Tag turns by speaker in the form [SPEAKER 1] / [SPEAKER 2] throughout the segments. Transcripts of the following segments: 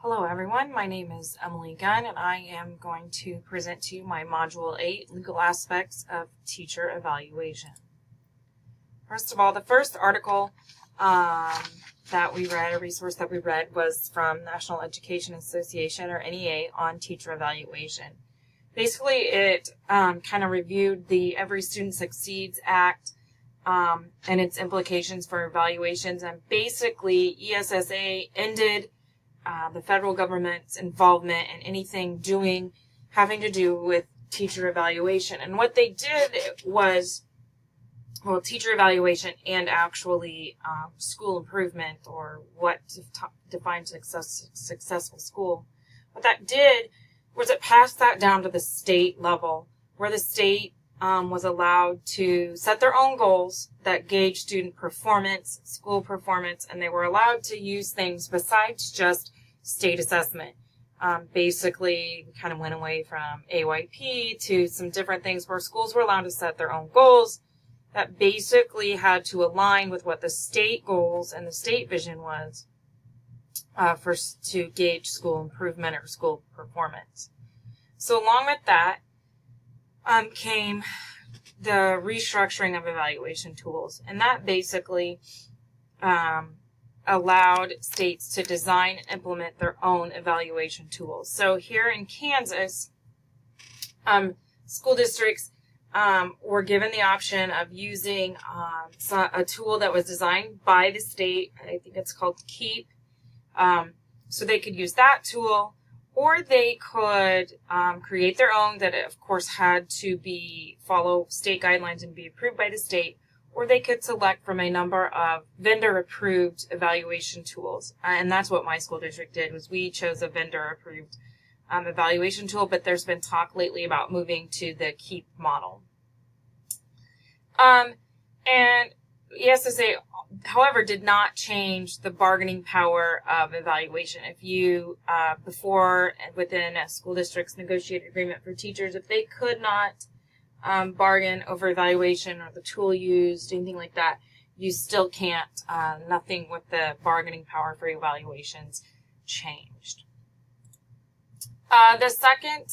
[SPEAKER 1] Hello everyone, my name is Emily Gunn and I am going to present to you my Module 8, Legal Aspects of Teacher Evaluation. First of all, the first article that we read, a resource that we read, was from National Education Association, or NEA, on teacher evaluation. Basically, it kind of reviewed the Every Student Succeeds Act and its implications for evaluations, and basically ESSA ended the federal government's involvement in anything having to do with teacher evaluation. And what they did was, teacher evaluation and actually school improvement, or what defines successful school. What that did was it passed that down to the state level, where the state was allowed to set their own goals that gauge student performance, school performance, and they were allowed to use things besides just state assessment. Basically, we kind of went away from AYP to some different things where schools were allowed to set their own goals that basically had to align with what the state goals and the state vision was to gauge school improvement or school performance. So along with that came the restructuring of evaluation tools, and that basically allowed states to design and implement their own evaluation tools. So here in Kansas, school districts were given the option of using a tool that was designed by the state. I think it's called KEEP. So they could use that tool, or they could create their own that, of course, had to follow state guidelines and be approved by the state, or they could select from a number of vendor-approved evaluation tools. And that's what my school district did, was we chose a vendor-approved evaluation tool, but there's been talk lately about moving to the KEEP model. And ESSA, however, did not change the bargaining power of evaluation. If you, within a school district's negotiated agreement for teachers, if they could not bargain over evaluation or the tool used, anything like that, you still can't. Nothing with the bargaining power for evaluations changed. The second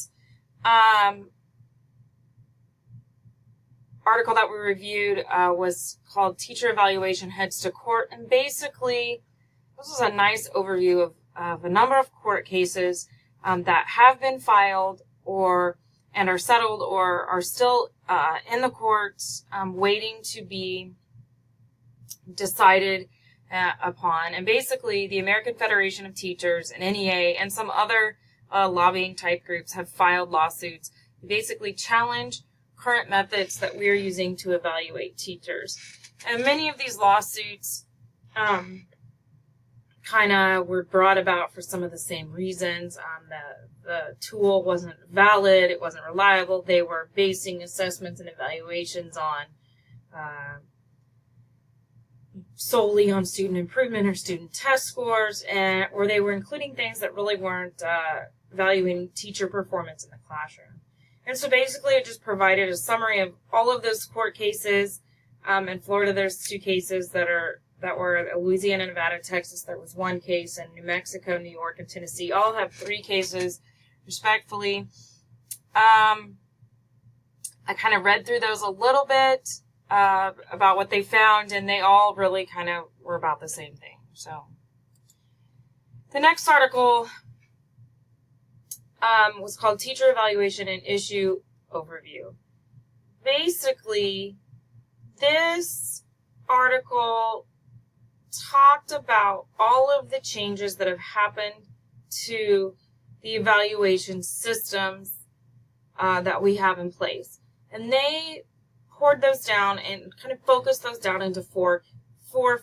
[SPEAKER 1] article that we reviewed was called Teacher Evaluation Heads to Court, and basically this was a nice overview of a number of court cases that have been filed and are settled or are still in the courts waiting to be decided upon. And basically the American Federation of Teachers and NEA and some other lobbying type groups have filed lawsuits to basically challenge current methods that we're using to evaluate teachers. And many of these lawsuits kind of were brought about for some of the same reasons. The tool wasn't valid, it wasn't reliable, they were basing assessments and evaluations on solely on student improvement or student test scores, or they were including things that really weren't evaluating teacher performance in the classroom. And so basically it just provided a summary of all of those court cases. In Florida, there's 2 cases that were Louisiana, Nevada, Texas. There was 1 case, and New Mexico, New York, and Tennessee all have 3 cases, respectfully. I kind of read through those a little bit about what they found, and they all really kind of were about the same thing. So the next article was called Teacher Evaluation and Issue Overview. Basically, this article talked about all of the changes that have happened to the evaluation systems that we have in place. And they poured those down and kind of focused those down into four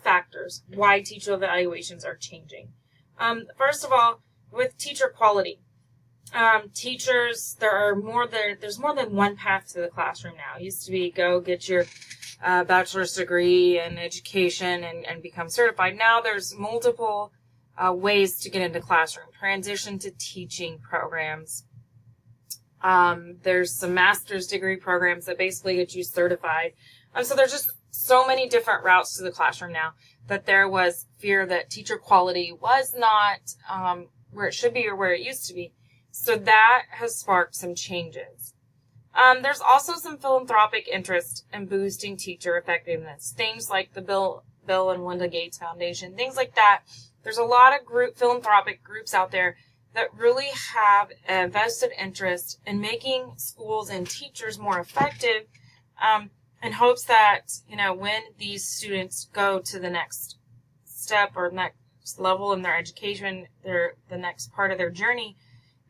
[SPEAKER 1] factors why teacher evaluations are changing. First of all, with teacher quality. Teachers, there's more than one path to the classroom now. It used to be go get your bachelor's degree in education and become certified. Now there's multiple ways to get into classroom. Transition to teaching programs. There's some master's degree programs that basically get you certified. So there's just so many different routes to the classroom now that there was fear that teacher quality was not where it should be or where it used to be. So that has sparked some changes. There's also some philanthropic interest in boosting teacher effectiveness. Things like the Bill and Melinda Gates Foundation, things like that. There's a lot of philanthropic groups out there that really have a vested interest in making schools and teachers more effective, in hopes that, when these students go to the next step or next level in their education, the next part of their journey,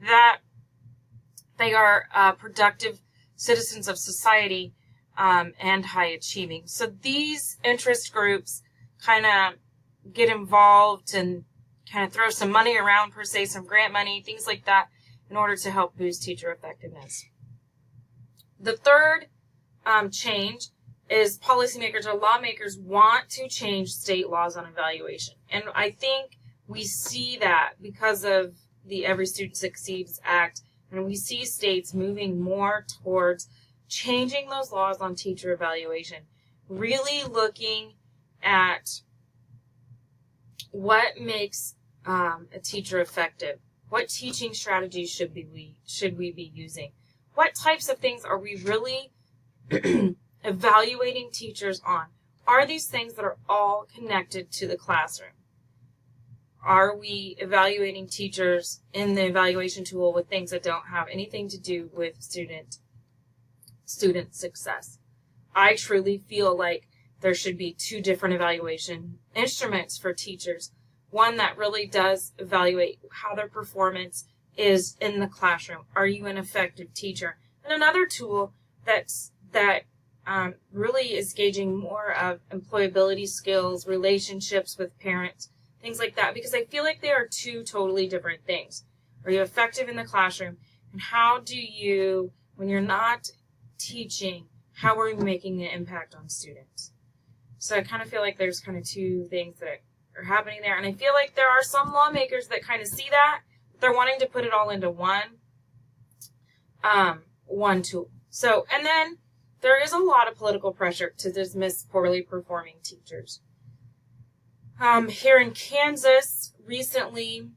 [SPEAKER 1] that they are productive citizens of society, and high achieving. So these interest groups kind of get involved and kind of throw some money around, per se, some grant money, things like that, in order to help boost teacher effectiveness. The third change is policymakers or lawmakers want to change state laws on evaluation. And I think we see that because of the Every Student Succeeds Act, and we see states moving more towards changing those laws on teacher evaluation, really looking at what makes a teacher effective. What teaching strategies should we be using? What types of things are we really evaluating teachers on? Are these things that are all connected to the classroom? Are we evaluating teachers in the evaluation tool with things that don't have anything to do with student success? I truly feel like there should be two different evaluation instruments for teachers. One that really does evaluate how their performance is in the classroom. Are you an effective teacher? And another tool that really is gauging more of employability skills, relationships with parents, things like that, because I feel like they are two totally different things. Are you effective in the classroom? And how do you, when you're not teaching, how are you making an impact on students? So I kind of feel like there's kind of two things that are happening there. And I feel like there are some lawmakers that kind of see that. They're wanting to put it all into one tool. So, and then there is a lot of political pressure to dismiss poorly performing teachers. Here in Kansas, recently,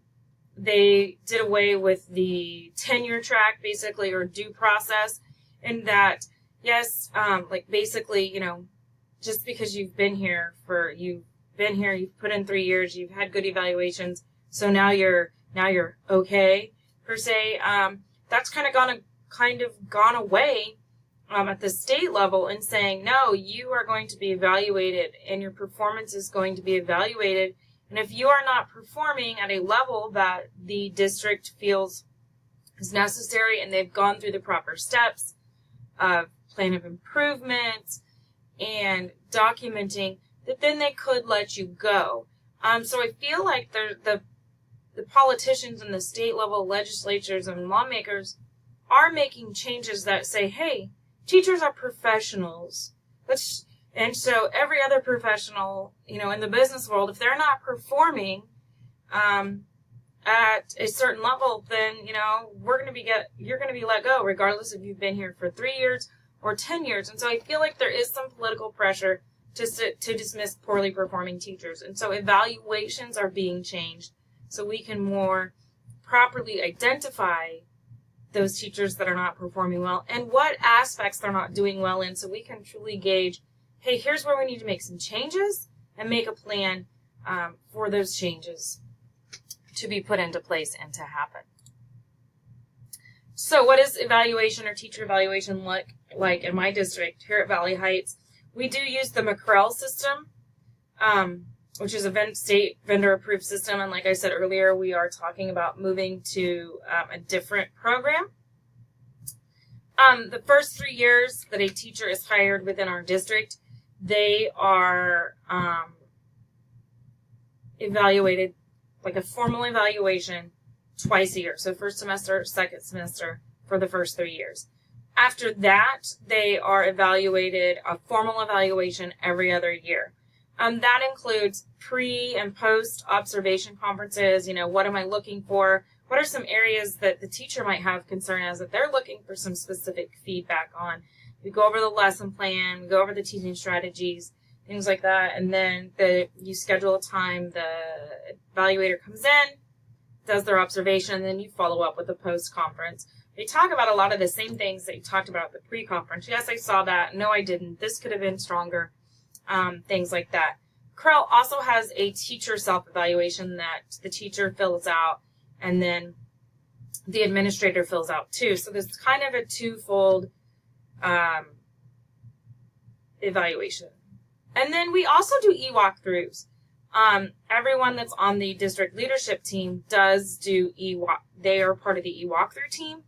[SPEAKER 1] they did away with the tenure track, basically, or due process, in that, yes, basically, just because you've been here, you've put in 3 years, you've had good evaluations, so now you're okay, per se. That's kind of gone away at the state level, and saying, no, you are going to be evaluated and your performance is going to be evaluated. And if you are not performing at a level that the district feels is necessary and they've gone through the proper steps of plan of improvement and documenting, that then they could let you go. So I feel like the politicians and the state level legislatures and lawmakers are making changes that say, hey, teachers are professionals. And so every other professional, in the business world, if they're not performing at a certain level, then, you're going to be let go, regardless if you've been here for 3 years or 10 years. And so I feel like there is some political pressure to dismiss poorly performing teachers. And so evaluations are being changed so we can more properly identify those teachers that are not performing well and what aspects they're not doing well in, so we can truly gauge, hey, here's where we need to make some changes and make a plan for those changes to be put into place and to happen. So what does evaluation or teacher evaluation look like in my district here at Valley Heights? We do use the McCrell system, which is a state vendor-approved system. And like I said earlier, we are talking about moving to a different program. The first 3 years that a teacher is hired within our district, they are evaluated, like a formal evaluation, twice a year. So first semester, second semester for the first 3 years. After that, they are evaluated, a formal evaluation every other year. That includes pre and post observation conferences. What am I looking for? What are some areas that the teacher might have concern as that they're looking for some specific feedback on? We go over the lesson plan, we go over the teaching strategies, things like that. And then you schedule a time, the evaluator comes in, does their observation, and then you follow up with a post-conference. They talk about a lot of the same things that you talked about at the pre-conference. Yes, I saw that. No, I didn't. This could have been stronger. Things like that. CREL also has a teacher self-evaluation that the teacher fills out, and then the administrator fills out too. So there's kind of a twofold evaluation. And then we also do e-walkthroughs. Everyone that's on the district leadership team does do they are part of the e-walkthrough team.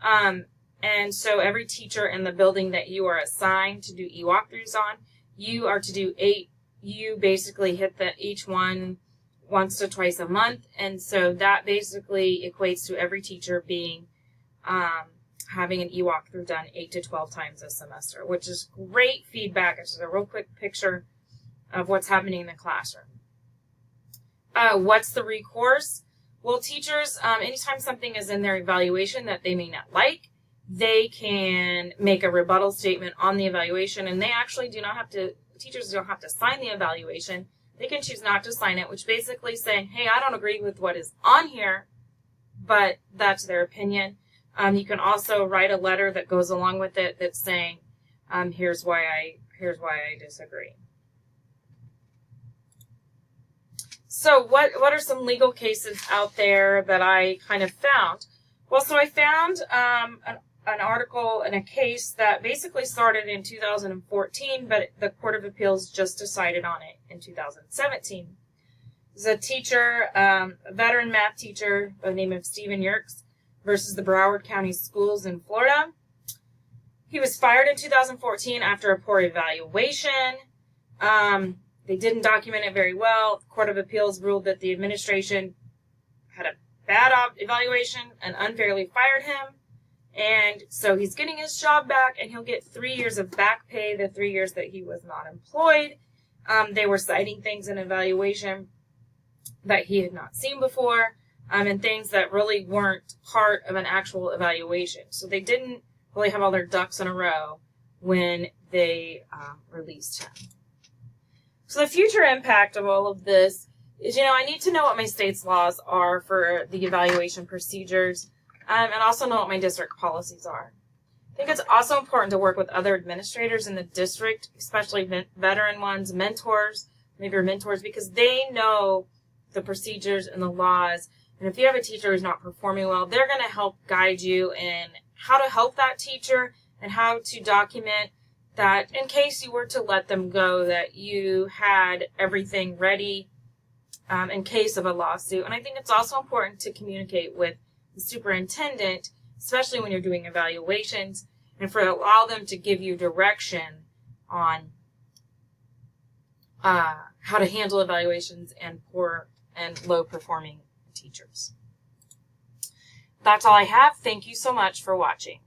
[SPEAKER 1] And so every teacher in the building that you are assigned to do e-walkthroughs on, you are to do 8. You basically hit each one once to twice a month. And so that basically equates to every teacher being, having an e-walkthrough done 8 to 12 times a semester, which is great feedback. It's just a real quick picture of what's happening in the classroom. What's the recourse? Well, teachers, anytime something is in their evaluation that they may not like, they can make a rebuttal statement on the evaluation, and they actually teachers don't have to sign the evaluation. They can choose not to sign it, which basically saying, hey, I don't agree with what is on here, but that's their opinion. You can also write a letter that goes along with it that's saying, here's why I disagree. So what are some legal cases out there that I kind of found? Well, so I found an article in a case that basically started in 2014, but the Court of Appeals just decided on it in 2017. There's a teacher, a veteran math teacher by the name of Stephen Yerkes versus the Broward County Schools in Florida. He was fired in 2014 after a poor evaluation. They didn't document it very well. The Court of Appeals ruled that the administration had a bad evaluation and unfairly fired him. And so he's getting his job back, and he'll get 3 years of back pay, the 3 years that he was not employed. They were citing things in evaluation that he had not seen before, and things that really weren't part of an actual evaluation. So they didn't really have all their ducks in a row when they released him. So the future impact of all of this is, I need to know what my state's laws are for the evaluation procedures, and also know what my district policies are. I think it's also important to work with other administrators in the district, especially veteran ones, mentors, maybe your mentors, because they know the procedures and the laws. And if you have a teacher who's not performing well, they're going to help guide you in how to help that teacher and how to document that in case you were to let them go, that you had everything ready in case of a lawsuit. And I think it's also important to communicate with the superintendent, especially when you're doing evaluations, and allow them to give you direction on how to handle evaluations and poor and low performing teachers. That's all I have. Thank you so much for watching.